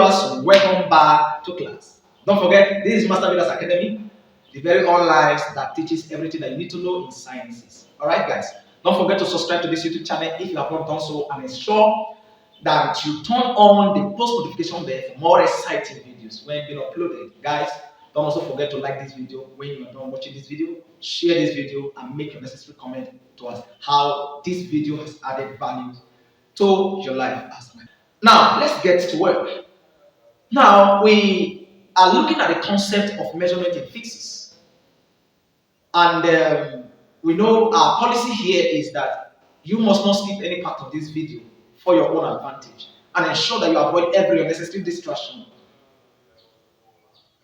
viewers, welcome back to class. Don't forget, this is Master Builders Academy, the very online that teaches everything that you need to know in sciences. Alright guys, don't forget to subscribe to this YouTube channel if you have not done so, and ensure that you turn on the post notification bell for more exciting videos when being uploaded. Guys, don't also forget to like this video when you are done watching this video, share this video, and make your necessary comment to us how this video has added value to your life as well. Now, let's get to work. Now, we are looking at the concept of measurement in physics. And we know our policy here is that you must not skip any part of this video for your own advantage, and ensure that you avoid every unnecessary distraction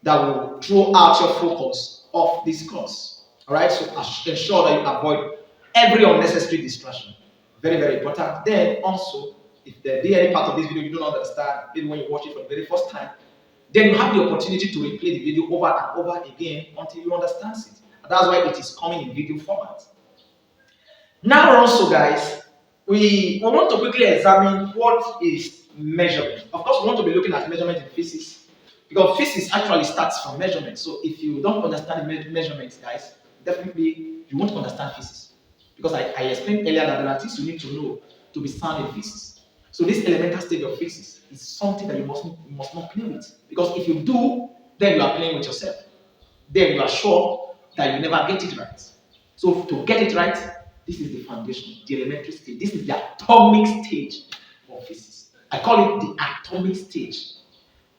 that will throw out your focus of this course. Alright, so ensure that you avoid every unnecessary distraction. Very, very important. Then also, if there be any part of this video you don't understand, maybe when you watch it for the very first time, then you have the opportunity to replay the video over and over again until you understand it. And that's why it is coming in video format. Now also guys, we want to quickly examine what is measurement. Of course, we want to be looking at measurement in physics, because physics actually starts from measurement. So if you don't understand the measurements, guys, definitely you won't understand physics. Because I explained earlier that there are things you need to know to be sound in physics. So this elemental stage of physics is something that you must not play with. Because if you do, then you are playing with yourself. Then you are sure that you never get it right. So to get it right, this is the foundation, the elementary stage. This is the atomic stage of physics. I call it the atomic stage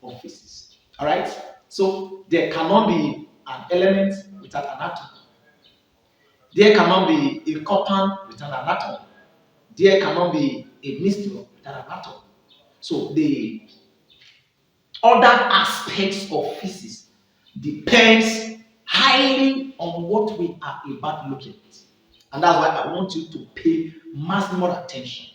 of physics. Alright? So there cannot be an element without an atom. There cannot be a compound without an atom. There cannot be a mixture without an atom. So the other aspects of physics depends highly on what we are about looking at. And that's why I want you to pay maximum attention.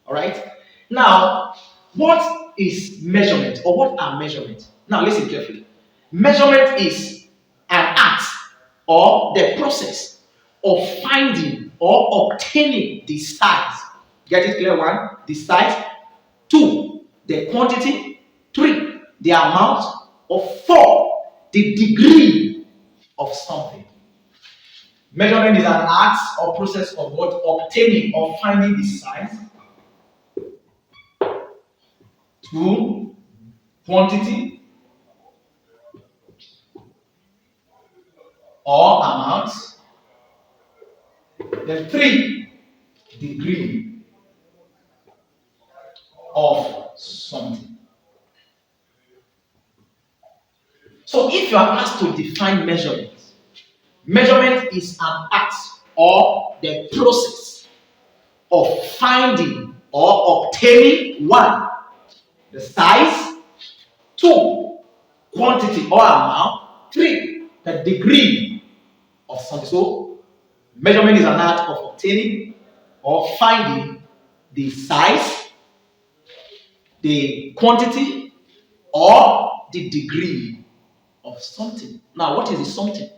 Alright? Now, what is measurement, or what are measurements? Now listen carefully. Measurement is an act or the process of finding or obtaining the size. Get it clear? 1, the size. 2, the quantity. 3, the amount. Or 4, the degree of something. Measurement is an act or process of what? Obtaining or finding the size. 2, quantity or amount. Then 3, degree of something. So if you are asked to define measurement, measurement is an act or the process of finding or obtaining 1, the size. 2, quantity or amount. 3, the degree of something. So measurement is an act of obtaining or finding the size, the quantity, or the degree of something. Now, what is the something?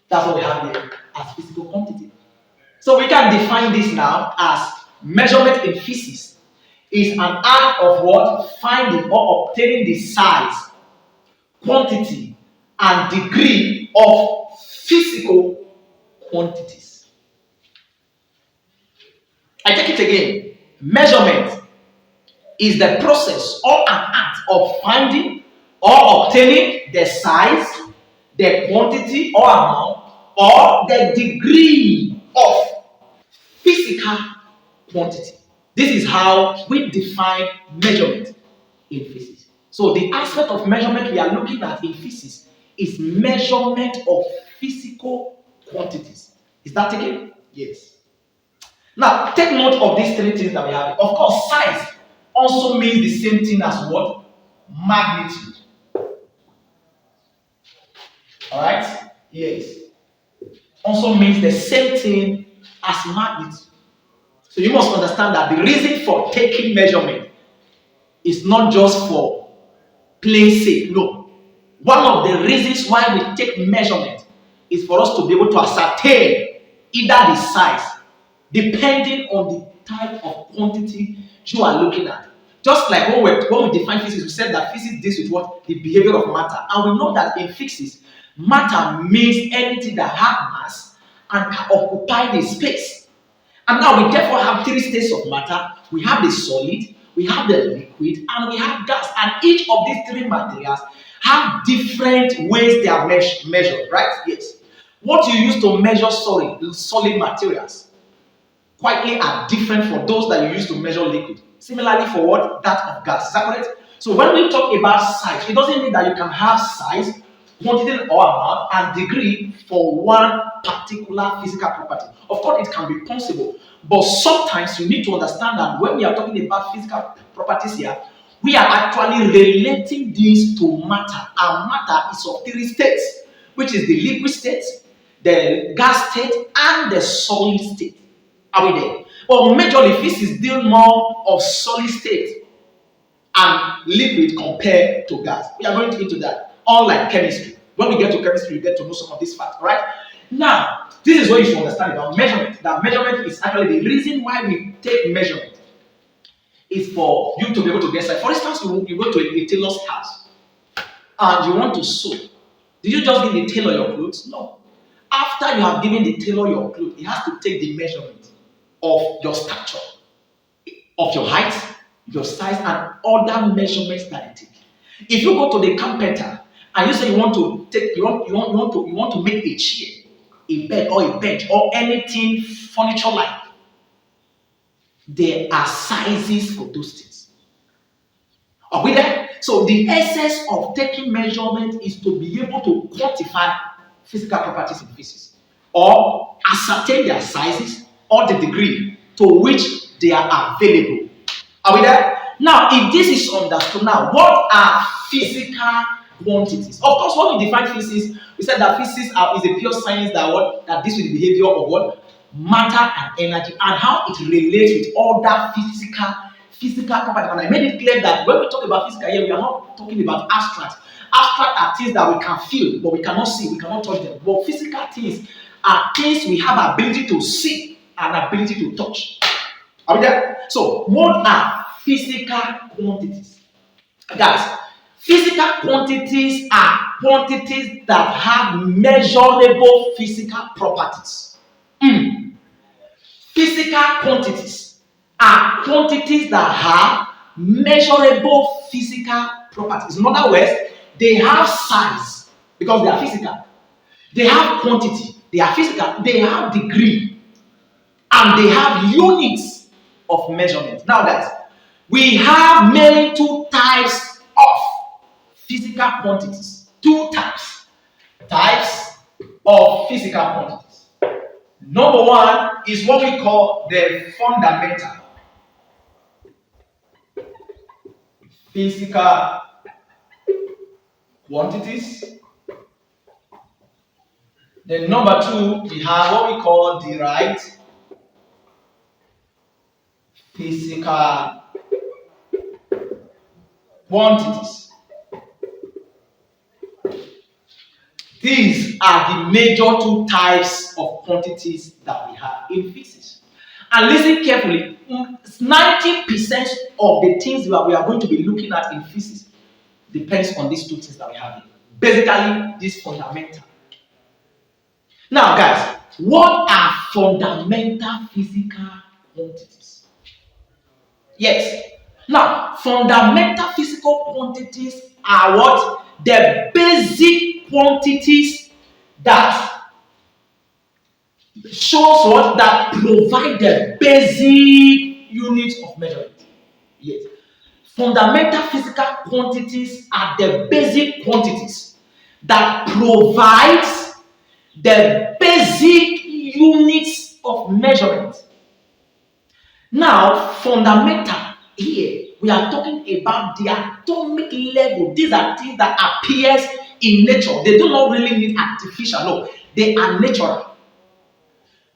That's what we have here as physical quantity. So we can define this now as measurement in physics is an act of what? Finding or obtaining the size, quantity, and degree of physical quantities. I take it again. Measurement is the process or an act of finding or obtaining the size, the quantity or amount, or the degree of physical quantity. This is how we define measurement in physics. So the aspect of measurement we are looking at in physics is measurement of physical quantities. Is that taken? Yes. Now, take note of these 3 things that we have. Of course, size also means the same thing as what? Magnitude. Alright? Yes. Also means the same thing as magnitude. So you must understand that the reason for taking measurement is not just for plain sake. No. One of the reasons why we take measurement is for us to be able to ascertain either the size, depending on the type of quantity you are looking at, Just like when we define physics, we said that physics deals with what? The behavior of matter. And we know that in physics, matter means anything that has mass and can occupy the space. And now we therefore have three states of matter. We have the solid, we have the liquid, and we have gas. And each of these three materials have different ways they are measured, right? Yes. What you use to measure solid materials quietly are different for those that you use to measure liquid. Similarly for what? That of gas. Is that correct? So when we talk about size, it doesn't mean that you can have size, quantity or amount, and degree for one particular physical property. Of course, it can be possible, but sometimes you need to understand that when we are talking about physical properties here, we are actually relating these to matter, and matter is of three states, which is the liquid state, the gas state, and the solid state. Are we there? But majorly, physics deal more of solid state and liquid compared to gas. We are going into that. Unlike chemistry. When we get to chemistry, you get to know some of these facts. Alright? Now, this is what you should understand about measurement. That measurement is actually the reason why we take measurement. Is for you to be able to get size. For instance, you go to a tailor's house and you want to sew. Did you just give the tailor your clothes? No. After you have given the tailor your clothes, he has to take the measurement of your stature, of your height, your size, and other measurements that they take. If you go to the carpenter and you say you want to make a chair, a bed, or a bench, or anything furniture like, there are sizes for those things. Are we there? So the essence of taking measurement is to be able to quantify physical properties in physics, or ascertain their sizes or the degree to which they are available. Are we there? Now, if this is understood, now what are physical quantities? Of course, when we define physics, we said that physics is a pure science that deals with the behavior of what? Matter and energy, and how it relates with other physical properties. And I made it clear that when we talk about physical here, we are not talking about abstract. Abstract are things that we can feel, but we cannot see, we cannot touch them. But physical things are things we have ability to see and ability to touch. Are we there? So, what are physical quantities? Guys, physical quantities are quantities that have measurable physical properties. Physical quantities are quantities that have measurable physical properties. In other words, they have size because they are physical. They have quantity, they are physical. They have degree, and they have units of measurement. Now, guys, we have mainly two types of physical quantities. Two types of physical quantities. Number one is what we call the fundamental physical quantities. Then number two, we have what we call derived physical quantities. These are the major two types of quantities that we have in physics. And listen carefully, 90% of the things that we are going to be looking at in physics depends on these two things that we have here. Basically, this fundamental. Now, guys, what are fundamental physical quantities? Yes. Now, fundamental physical quantities are what? The basic quantities that shows what? That provide the basic units of measurement. Yes. Fundamental physical quantities are the basic quantities that provides the basic units of measurement. Now, fundamental here, we are talking about the atomic level. These are things that appears in nature. They do not really need artificial. No, they are natural.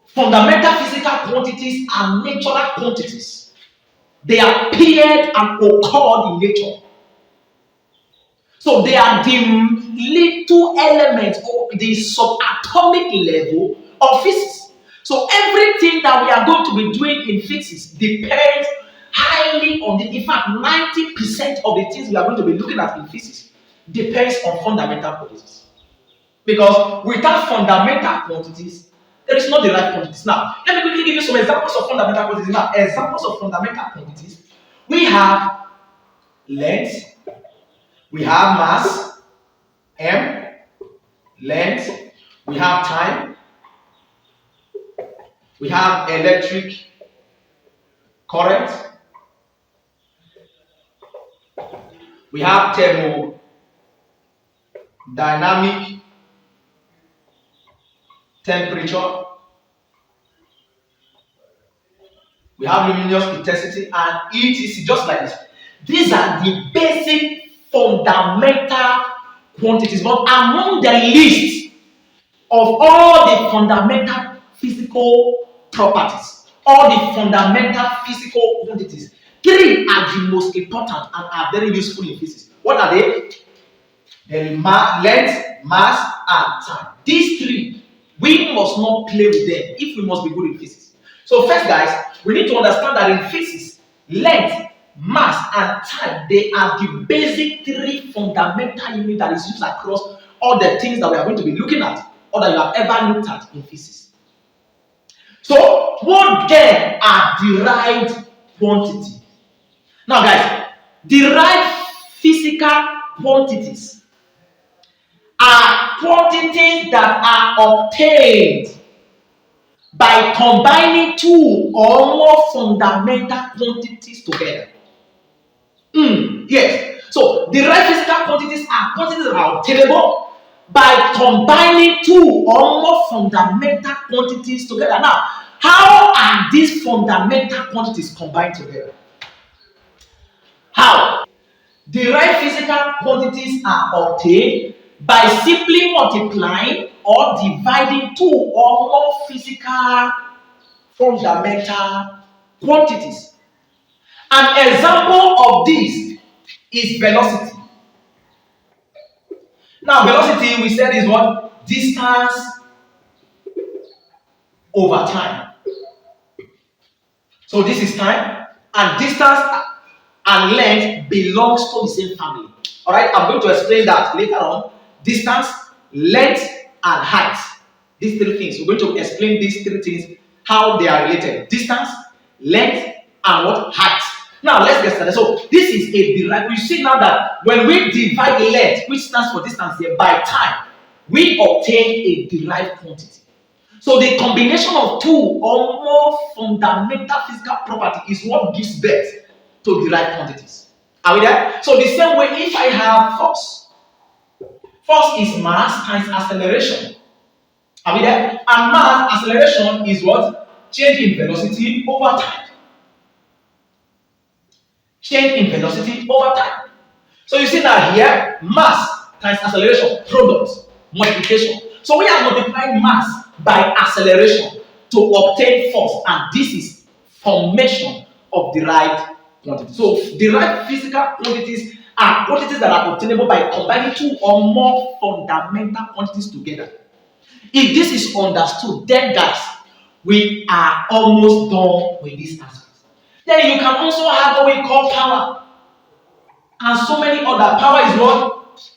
Fundamental physical quantities are natural quantities. They appeared and occurred in nature. So they are the little elements or the subatomic level of physics. So everything that we are going to be doing in physics depends how highly on the, in fact, 90% of the things we are going to be looking at in physics depends on fundamental quantities. Because without fundamental quantities, there is no derived quantities. Now, let me quickly give you some examples of fundamental quantities. Now, examples of fundamental quantities. We have length, we have mass, m, length, we have time, we have electric current, we have thermodynamic temperature, we have luminous intensity, and etc. Just like this. These are the basic fundamental quantities, but among the list of all the fundamental physical properties, all the fundamental physical quantities, three are the most important and are very useful in physics. What are they? The length, mass, and time. These three, we must not play with them if we must be good in physics. So first, guys, we need to understand that in physics, length, mass, and time, they are the basic three fundamental units that is used across all the things that we are going to be looking at or that you have ever looked at in physics. So, what then are derived quantities? Now, guys, derived physical quantities are quantities that are obtained by combining two or more fundamental quantities together. Yes. So, derived physical quantities are quantities that are obtainable by combining two or more fundamental quantities together. Now, how are these fundamental quantities combined together? How? Derived physical quantities are obtained by simply multiplying or dividing two or more physical fundamental quantities. An example of this is velocity. Now, velocity we said is what? Distance over time. So this is time, and distance and length belongs to the same family. Alright, I'm going to explain that later on. Distance, length, and height. These three things. We're going to explain these three things, how they are related. Distance, length, and what? Height. Now let's get started. So this is a derived. We see now that when we divide length, which stands for distance here, by time, we obtain a derived quantity. So the combination of two or more fundamental physical property is what gives birth to derived quantities. Are we there? So the same way, if I have force is mass times acceleration. Are we there? And mass acceleration is what? Change in velocity over time. Change in velocity over time. So you see that here, mass times acceleration, product, multiplication. So we are multiplying mass by acceleration to obtain force, and this is formation of derived quantities. So derived physical quantities are quantities that are obtainable by combining two or more fundamental quantities together. If this is understood, then guys, we are almost done with this aspect. Then you can also have what we call power, and so many other. Power is what?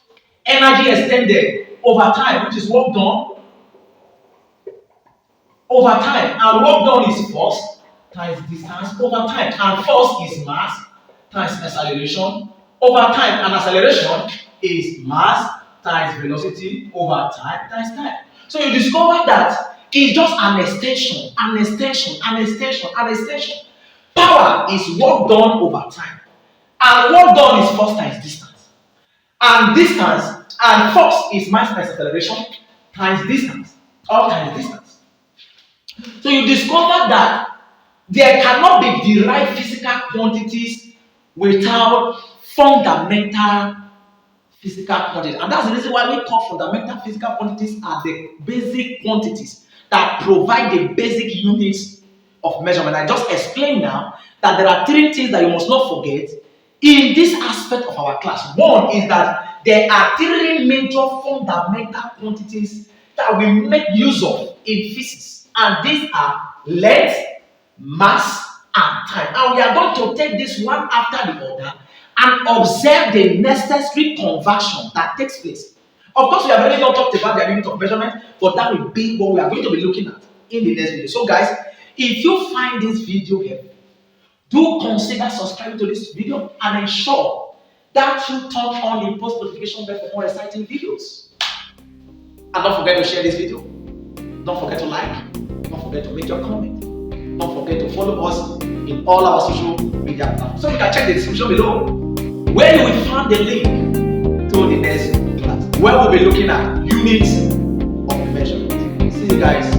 Energy extended over time, which is work done over time, and work done is force times distance over time, and force is mass times acceleration over time, and acceleration is mass times velocity over time times time. So you discover that it's just an extension, an extension, an extension, an extension. Power is work done over time, and work done is force times distance, and distance and force is mass times acceleration times distance, all times distance. So you discover that there cannot be derived physical quantities without fundamental physical quantities. And that's the reason why we call fundamental physical quantities are the basic quantities that provide the basic units of measurement. I just explained now that there are three things that you must not forget in this aspect of our class. One is that there are three major fundamental quantities that we make use of in physics. And these are length, mass, and time. And we are going to take this one after the other and observe the necessary conversion that takes place. Of course, we have already not talked about the unit of measurement, but that will be what we are going to be looking at in the next video. So, guys, if you find this video helpful, do consider subscribing to this video and ensure that you turn on the post notification bell for more exciting videos. And don't forget to share this video. Don't forget to like. Don't forget to make your comment. Don't forget to follow us in all our social media platforms. So you can check the description below where you will find the link to the next class, where we'll be looking at units of measurement. See you guys.